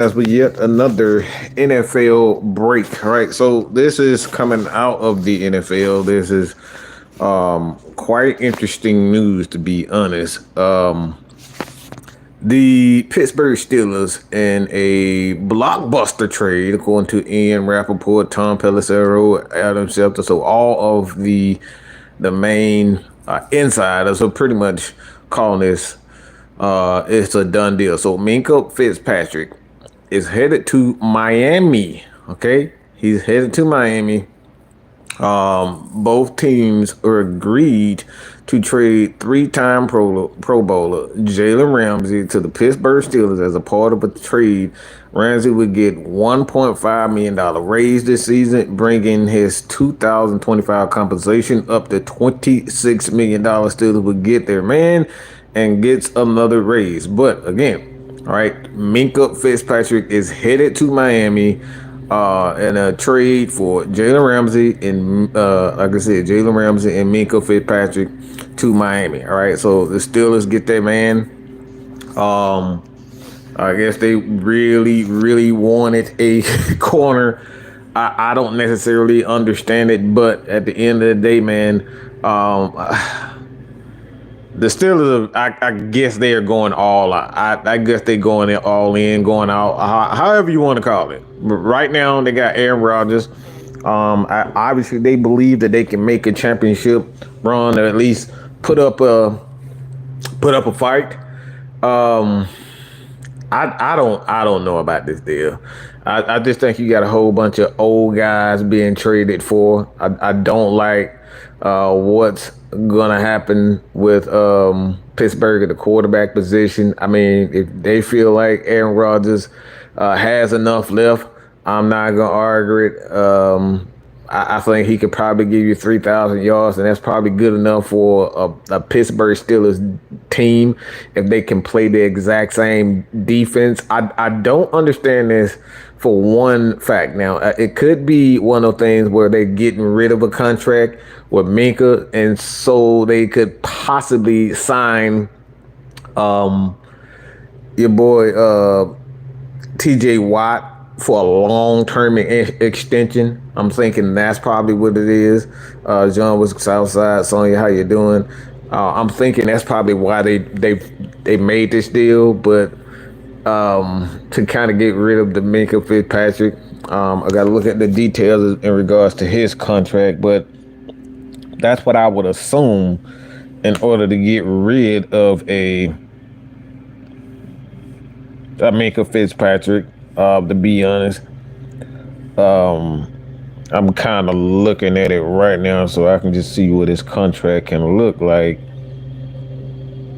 As with yet another NFL break. All right, so this is coming out of the NFL. This is quite interesting news, to be honest. The Pittsburgh Steelers in a blockbuster trade, according to Ian Rappaport, Tom Pelissero, Adam Schefter, so all of the main insiders are pretty much calling this it's a done deal. So Minkah Fitzpatrick is headed to Miami. Okay, he's headed to Miami. Both teams are agreed to trade three-time Pro Bowler Jalen Ramsey to the Pittsburgh Steelers as a part of a trade. Ramsey would get $1.5 million raise this season, bringing his 2025 compensation up to $26 million. Steelers would get their man and gets another raise. But again, all right, Minkah Fitzpatrick is headed to Miami in a trade for Jalen Ramsey and like I said, Jalen Ramsey and Minkah Fitzpatrick to Miami. All right, so the Steelers get their man. I guess they really wanted a corner. I don't necessarily understand it, but at the end of the day, man, the Steelers, I guess they are going all out. I guess they're going all in, going out, however you want to call it. But right now, they got Aaron Rodgers. Obviously, they believe that they can make a championship run, or at least put up a fight. I don't know about this deal. I just think you got a whole bunch of old guys being traded for. I don't like what's gonna happen with Pittsburgh at the quarterback position. I mean, if they feel like Aaron Rodgers has enough left, I'm not gonna argue it. I think he could probably give you 3,000 yards, and that's probably good enough for a Pittsburgh Steelers team if they can play the exact same defense. I don't understand this for one fact. Now, it could be one of those things where they're getting rid of a contract with Minkah, and so they could possibly sign your boy TJ Watt for a long-term extension. I'm thinking that's probably what it is. John was Southside. Sonya, how you doing? I'm thinking that's probably why they made this deal. But to kind of get rid of the Minkah Fitzpatrick, I got to look at the details in regards to his contract. But that's what I would assume in order to get rid of a Minkah Fitzpatrick. To be honest, I'm kind of looking at it right now so I can just see what his contract can look like.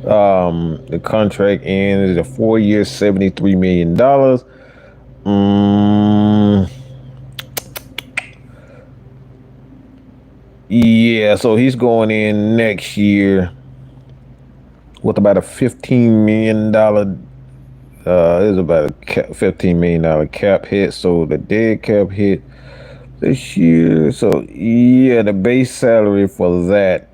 The contract ends a 4 year, $73 million. Yeah, so he's going in next year with about a $15 million. It's about a $15 million cap hit. So the dead cap hit this year. So yeah, the base salary for that's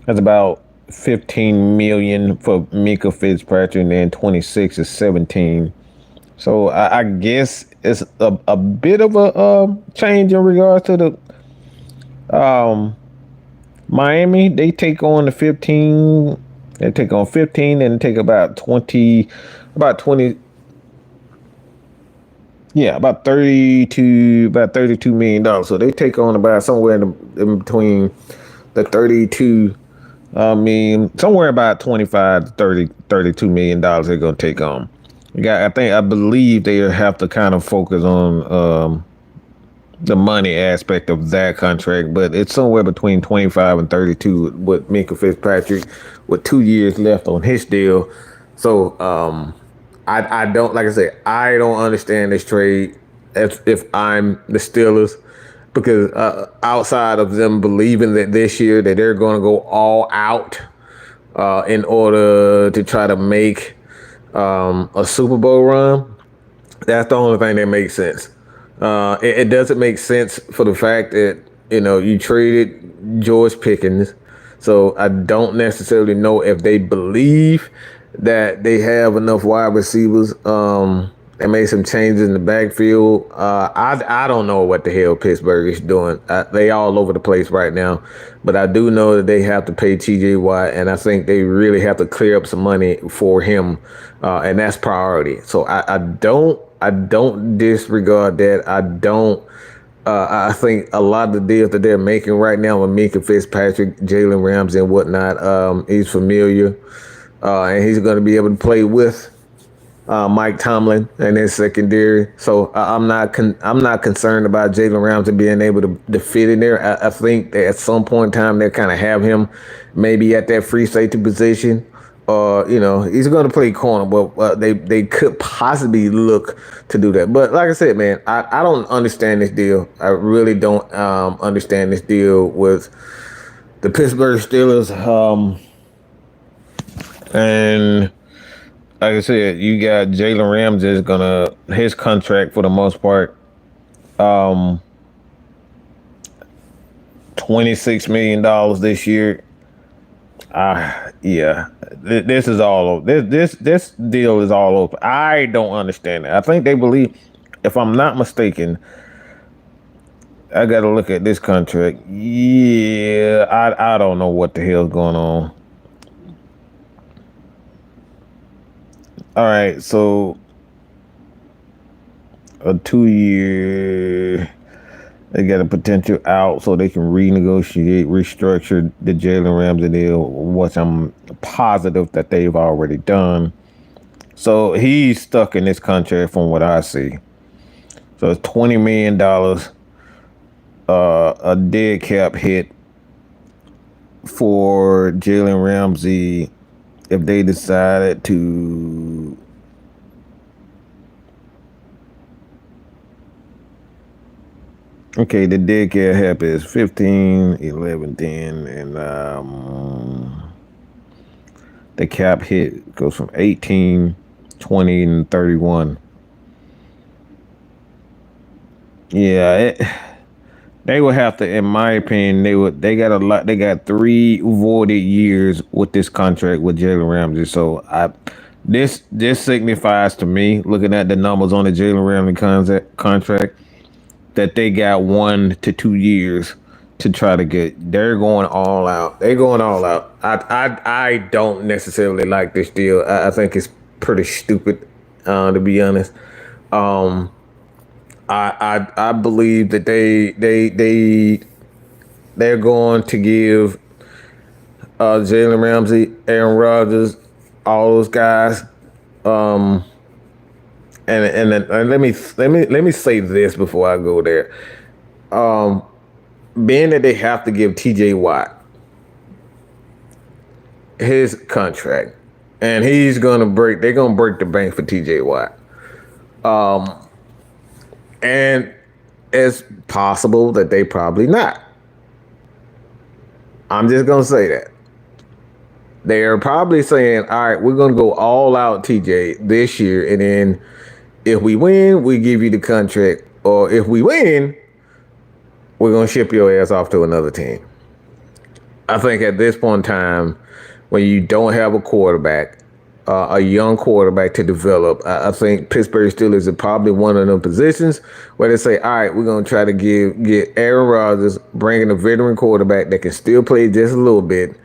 about 15 million for Minkah Fitzpatrick, and then 26 is 17. So I guess it's a bit of a change in regards to the Miami. They take on the 15. They take on 15 and take about 20. About 20, yeah, about $32 million. So they take on about somewhere in between the 32, somewhere about 25 to 30, $32 million they're gonna take on. I believe they have to kind of focus on the money aspect of that contract, but it's somewhere between 25 and 32 with Minkah Fitzpatrick with 2 years left on his deal. So I don't, like I said, I don't understand this trade if I'm the Steelers, because outside of them believing that this year that they're going to go all out in order to try to make a Super Bowl run, that's the only thing that makes sense. It doesn't make sense for the fact that, you traded George Pickens. So I don't necessarily know if they believe that they have enough wide receivers They made some changes in the backfield. I don't know what the hell Pittsburgh is doing. They all over the place right now, but I do know that they have to pay T.J. Watt, and I think they really have to clear up some money for him, and that's priority. So I don't disregard that. I don't. I think a lot of the deals that they're making right now with Minkah, FitzPatrick, Jalen, Ramsey, and whatnot, he's familiar, and he's going to be able to play with Mike Tomlin and his secondary. So I'm not concerned about Jalen Ramsey being able to fit in there. I think that at some point in time they kind of have him maybe at that free safety position. He's going to play corner, but they could possibly look to do that. But like I said, man, I don't understand this deal. I really don't understand this deal with the Pittsburgh Steelers. And like I said, you got Jalen Ramsey is his contract for the most part, $26 million this year. Yeah, this is all over. This deal is all over. I don't understand it. I think they believe, if I'm not mistaken, I got to look at this contract. Yeah, I don't know what the hell's going on. All right, so a 2-year. They got a potential out, so they can renegotiate, restructure the Jalen Ramsey deal, which I'm positive that they've already done. So he's stuck in this contract from what I see. So it's $20 million, a dead cap hit for Jalen Ramsey if they decided to okay, the dead cap hit is 15, 11, 10, and the cap hit goes from 18, 20, and 31. Yeah, they would have to, in my opinion, they got a lot. They got 3 voided years with this contract with Jalen Ramsey. So this signifies to me, looking at the numbers on the Jalen Ramsey contract, that they got 1 to 2 years to try to get. They're going all out. They're going all out. I don't necessarily like this deal. I think it's pretty stupid, to be honest. I believe that they're going to give Jalen Ramsey, Aaron Rodgers, all those guys. And let me say this before I go there. Being that they have to give T.J. Watt his contract, and they're gonna break the bank for T.J. Watt. And it's possible that they probably not. I'm just gonna say that. They're probably saying, all right, we're gonna go all out TJ this year, and then if we win, we give you the contract. Or if we win, we're going to ship your ass off to another team. I think at this point in time, when you don't have a quarterback, a young quarterback to develop, I think Pittsburgh Steelers are probably one of them positions where they say, all right, we're going to try to get Aaron Rodgers, bringing a veteran quarterback that can still play just a little bit.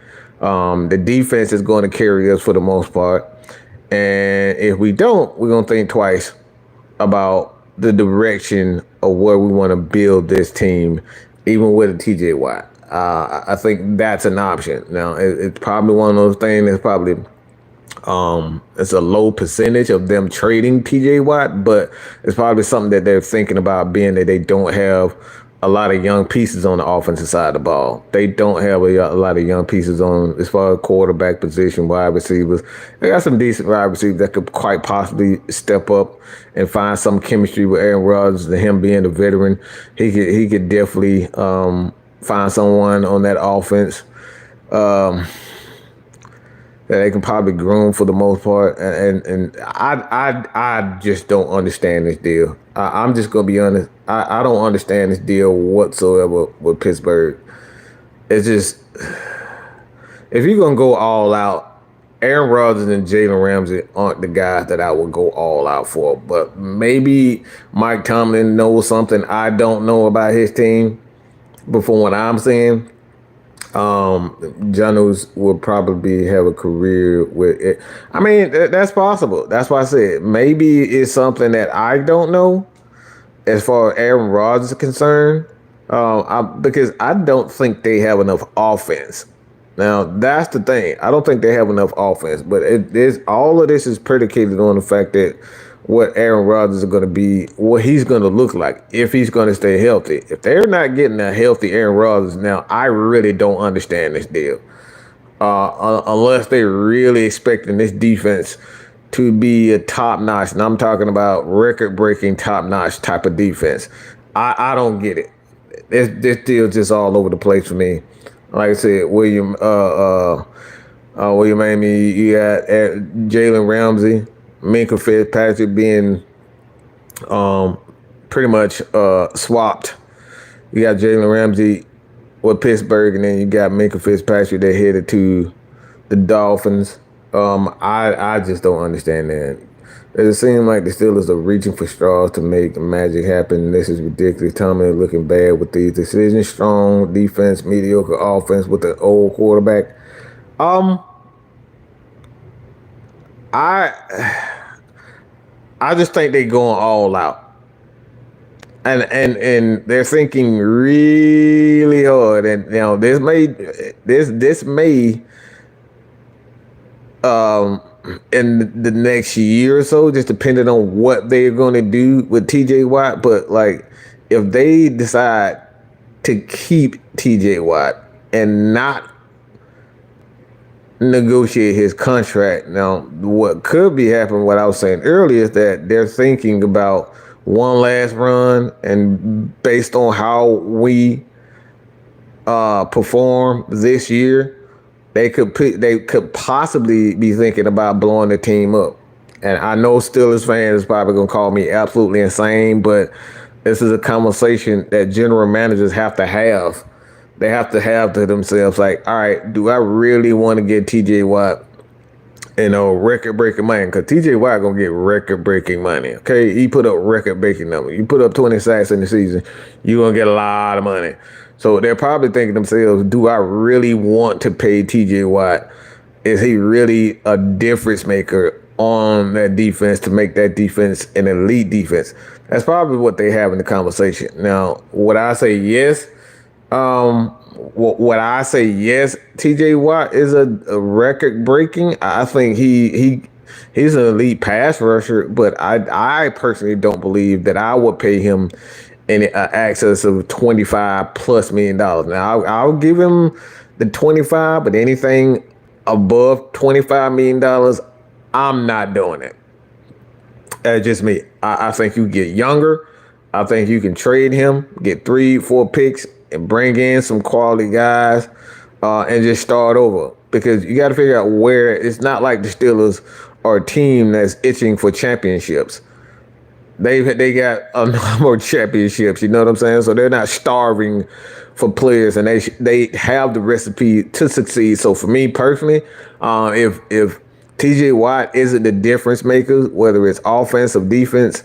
The defense is going to carry us for the most part. And if we don't, we're going to think twice about the direction of where we want to build this team, even with a TJ Watt. I think that's an option. Now, it's probably one of those things that's probably it's a low percentage of them trading TJ Watt, but it's probably something that they're thinking about, being that they don't have a lot of young pieces on the offensive side of the ball. They don't have a lot of young pieces on as far as quarterback position, wide receivers. They got some decent wide receivers that could quite possibly step up and find some chemistry with Aaron Rodgers, and him being a veteran. He could definitely find someone on that offense that they can probably groom for the most part. And I just don't understand this deal. I'm just gonna be honest. I don't understand this deal whatsoever with Pittsburgh. It's just, if you're gonna go all out Aaron Rodgers and Jalen Ramsey aren't the guys that I would go all out for. But maybe Mike Tomlin knows something I don't know about his team. But from what I'm saying, Janos will probably have a career with it. I mean, that's possible. That's why I said maybe it's something that I don't know as far as Aaron Rodgers is concerned. Because I don't think they have enough offense. Now that's the thing. I don't think they have enough offense, but all of this is predicated on the fact that what Aaron Rodgers is going to be, what he's going to look like if he's going to stay healthy. If they're not getting a healthy Aaron Rodgers now, I really don't understand this deal. Unless they're really expecting this defense to be a top-notch, and I'm talking about record-breaking top-notch type of defense. I don't get it. This deal's just all over the place for me. Like I said, William Amy, you got Jalen Ramsey, Minkah FitzPatrick being pretty much swapped. You got Jalen Ramsey with Pittsburgh, and then you got Minkah FitzPatrick that headed to the Dolphins. I just don't understand that. It seems like the Steelers are reaching for straws to make the magic happen. This is ridiculous. Tommy looking bad with these decisions. Strong defense, mediocre offense with the old quarterback. I just think they're going all out, and they're thinking really hard. And you know, this may in the next year or so, just depending on what they're going to do with TJ Watt. But like, if they decide to keep TJ Watt and not negotiate his contract, now what could be happening, what I was saying earlier, is that they're thinking about one last run, and based on how we perform this year, they could possibly be thinking about blowing the team up. And I know Steelers fans is probably gonna call me absolutely insane, but this is a conversation that general managers have to have. They have to have to themselves, like, all right, do I really want to get TJ Watt, record-breaking money? Because TJ Watt gonna get record-breaking money. Okay, he put up record-breaking numbers. You put up 20 sacks in the season, you're gonna get a lot of money. So they're probably thinking to themselves, do I really want to pay TJ Watt? Is he really a difference maker on that defense to make that defense an elite defense? That's probably what they have in the conversation. Now, would I say yes? Would I say yes, TJ Watt is a record breaking? I think he's an elite pass rusher, but I personally don't believe that I would pay him in excess of $25+ million. Now, I'll give him the 25, but anything above $25 million, I'm not doing it. That's just me. I think you get younger. I think you can trade him, get 3-4 picks, and bring in some quality guys, and just start over. Because you got to figure out where. It's not like the Steelers are a team that's itching for championships. They got a number of championships, you know what I'm saying? So they're not starving for players, and they have the recipe to succeed. So for me personally, if TJ Watt isn't the difference maker, whether it's offense or defense,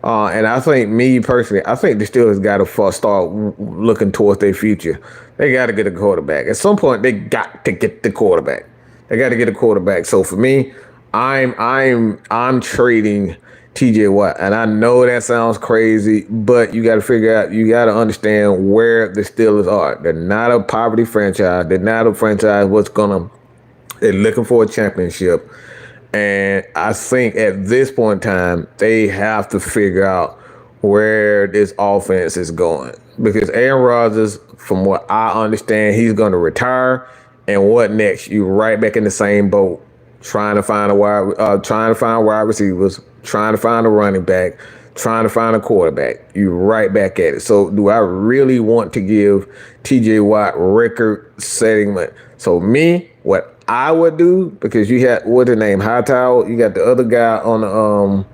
and I think me personally, I think the Steelers got to start looking towards their future. They got to get a quarterback. At some point, they got to get the quarterback. They got to get a quarterback. So for me, I'm trading TJ Watt. And I know that sounds crazy, but you got to figure out, you got to understand where the Steelers are. They're not a poverty franchise. They're not a franchise they're looking for a championship. And I think at this point in time, they have to figure out where this offense is going. Because Aaron Rodgers, from what I understand, he's going to retire. And what next? You're right back in the same boat, trying to find wide receivers, trying to find a running back, trying to find a quarterback. You're right back at it. So do I really want to give TJ Watt record-setting money? So me, what I would do, because you had, what's the name, Hightower, you got the other guy on the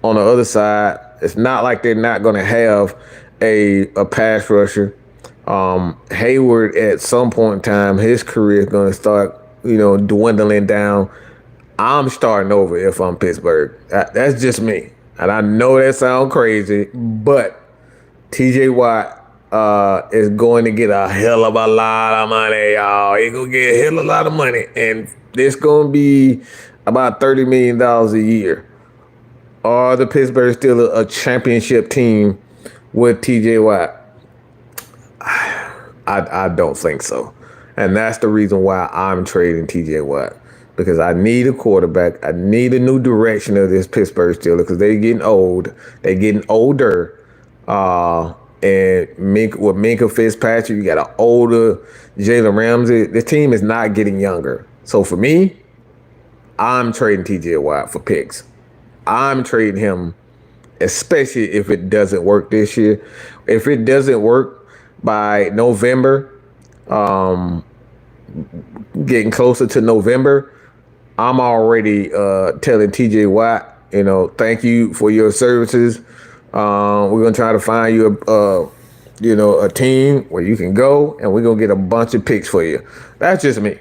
other side. It's not like they're not going to have a pass rusher. Hayward, at some point in time, his career is going to start, dwindling down. I'm starting over if I'm Pittsburgh. That's just me. And I know that sounds crazy, but TJ Watt is going to get a hell of a lot of money, y'all. He's going to get a hell of a lot of money. And it's going to be about $30 million a year. Are the Pittsburgh still a championship team with TJ Watt? I don't think so. And that's the reason why I'm trading TJ Watt. Because I need a quarterback. I need a new direction of this Pittsburgh Steelers because they're getting old. They're getting older. And with Minkah FitzPatrick, you got an older Jalen Ramsey. The team is not getting younger. So for me, I'm trading TJ Watt for picks. I'm trading him, especially if it doesn't work this year. If it doesn't work by November, getting closer to November, I'm already telling TJ Watt, thank you for your services. We're gonna try to find you a team where you can go, and we're gonna get a bunch of picks for you. That's just me.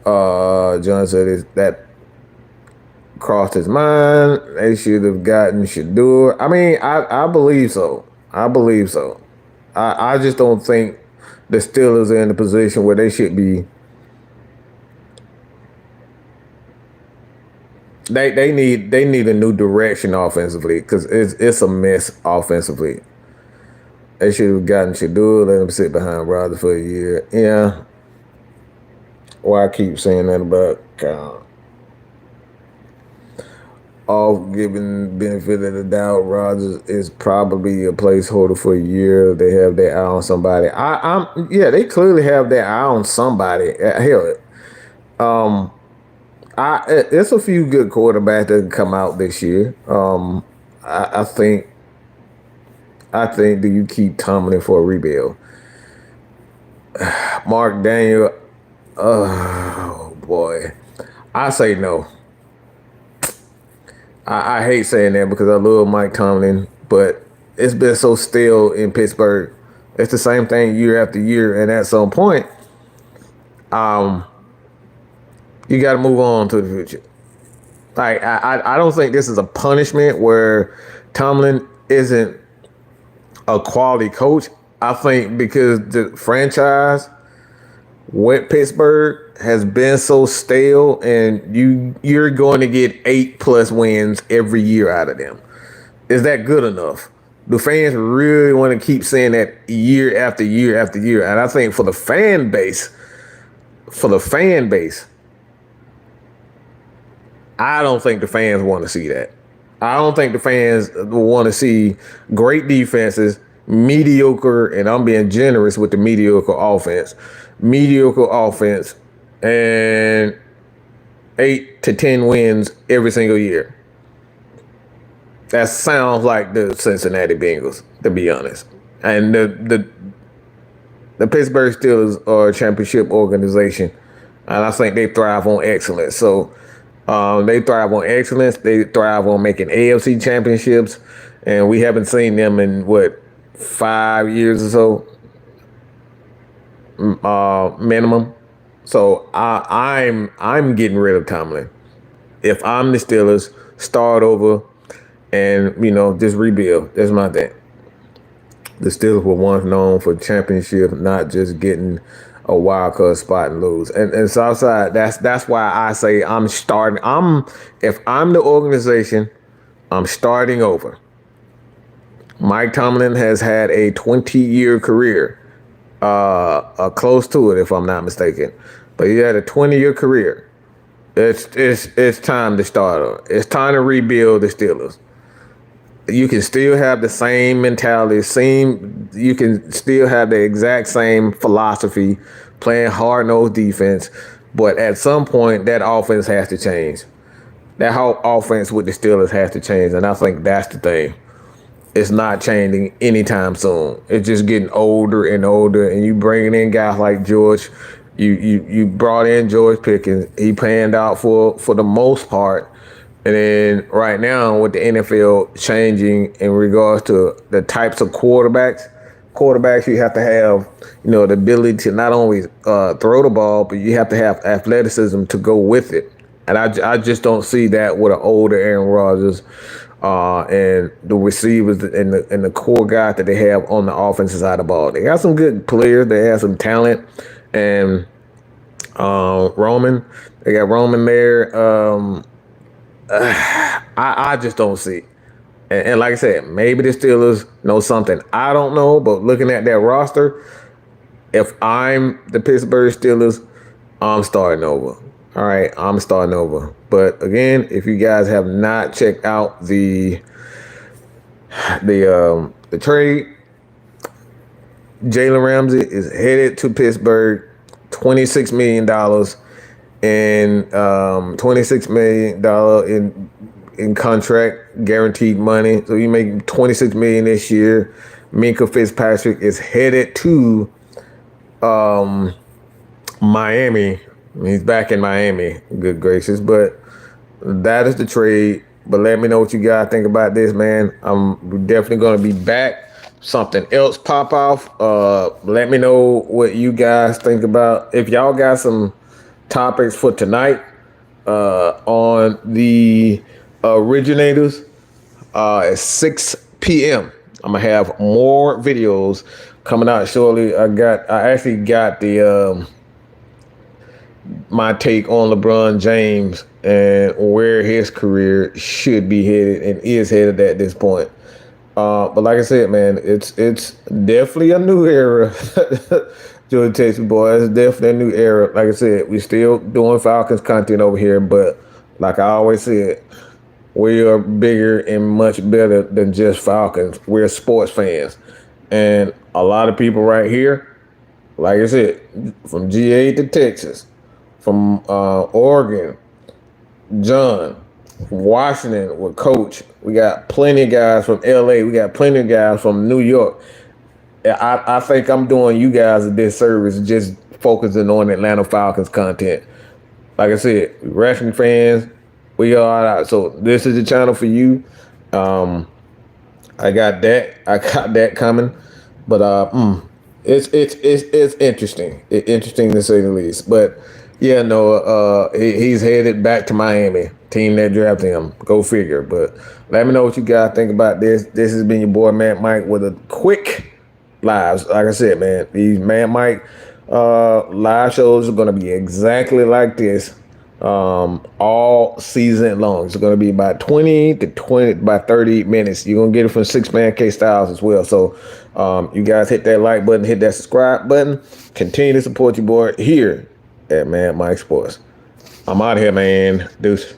John said that crossed his mind. They should have gotten Shador. I mean, I believe so. I just don't think the Steelers are in the position where they should be. They need a new direction offensively because it's a mess offensively. They should have gotten Shador, let him sit behind Rodgers for a year. Yeah. Why I keep saying that about all given benefit of the doubt, Rodgers is probably a placeholder for a year. They have their eye on somebody. They clearly have their eye on somebody. Hell, it's a few good quarterbacks that can come out this year. I think do you keep Tomlin for a rebuild? Mark Daniel, oh boy, I say no. I hate saying that because I love Mike Tomlin, but it's been so stale in Pittsburgh. It's the same thing year after year, and at some point, you got to move on to the future. Like I don't think this is a punishment where Tomlin isn't a quality coach. I think because the franchise with Pittsburgh has been so stale, and you're going to get 8+ wins every year out of them. Is that good enough? Do fans really want to keep saying that year after year after year? And I think for the fan base, I don't think the fans want to see that. I don't think the fans want to see great defenses, mediocre, and I'm being generous with the mediocre offense, and 8 to 10 wins every single year. That sounds like the Cincinnati Bengals, to be honest. And the Pittsburgh Steelers are a championship organization, and I think they thrive on excellence. So they thrive on excellence. They thrive on making AFC championships, and we haven't seen them in 5 years or so, minimum. So I'm getting rid of Tomlin. If I'm the Steelers, start over and just rebuild. That's my thing. The Steelers were once known for championship, not just getting a wild card spot and lose. And Southside, that's why I say I'm starting. If I'm the organization, I'm starting over. Mike Tomlin has had a 20-year career, close to it if I'm not mistaken. But he had a 20-year career. It's time to start over. It's time to rebuild the Steelers. You can still have the same mentality, you can still have the exact same philosophy, playing hard-nosed defense, but at some point, that offense has to change. That whole offense with the Steelers has to change, and I think that's the thing. It's not changing anytime soon. It's just getting older and older, and you bringing in guys like George. You brought in George Pickens. He panned out for the most part. And then right now with the NFL changing in regards to the types of quarterbacks, quarterbacks, you have to have, the ability to not only throw the ball, but you have to have athleticism to go with it. And I just don't see that with an older Aaron Rodgers and the receivers and the core guys that they have on the offensive side of the ball. They got some good players. They have some talent. And Roman, they got Roman there. I just don't see. And like I said, maybe the Steelers know something I don't know, but looking at that roster, if I'm the Pittsburgh Steelers, I'm starting over. All right, I'm starting over. But again, if you guys have not checked out the trade, Jalen Ramsey is headed to Pittsburgh, $26 million and $26 million in contract guaranteed money. So you make $26 million this year. Minkah FitzPatrick is headed to Miami. He's back in Miami. Good gracious. But that is the trade. But let me know what you guys think about this, man. I'm definitely going to be back. Something else pop off. Let me know what you guys think about. If y'all got some topics for tonight on the originators at 6 p.m. I'm gonna have more videos coming out shortly. I actually got the my take on LeBron James and where his career should be headed and is headed at this point. But like I said, man, it's definitely a new era. Georgia Texas boy, it's definitely a new era. Like I said, we still doing Falcons content over here, but like I always said, we are bigger and much better than just Falcons. We're sports fans. And a lot of people right here, like I said, from GA to Texas, from Oregon, John, Washington with Coach. We got plenty of guys from LA. We got plenty of guys from New York. I think I'm doing you guys a disservice just focusing on Atlanta Falcons content. Like I said, wrestling fans, we are out. So this is the channel for you. I got that coming. But it's interesting. It's interesting to say the least. But yeah, no, he's headed back to Miami. Team that drafted him. Go figure. But let me know what you guys think about this. This has been your boy Matt Mike with a quick lives. Like I said, man, these Matt Mike live shows are gonna be exactly like this all season long. It's gonna be about 20 to 30 minutes. You're gonna get it from 6-Man K Styles as well. So you guys hit that like button, hit that subscribe button. Continue to support your boy here at Matt Mike Sports. I'm out of here, man. Deuce.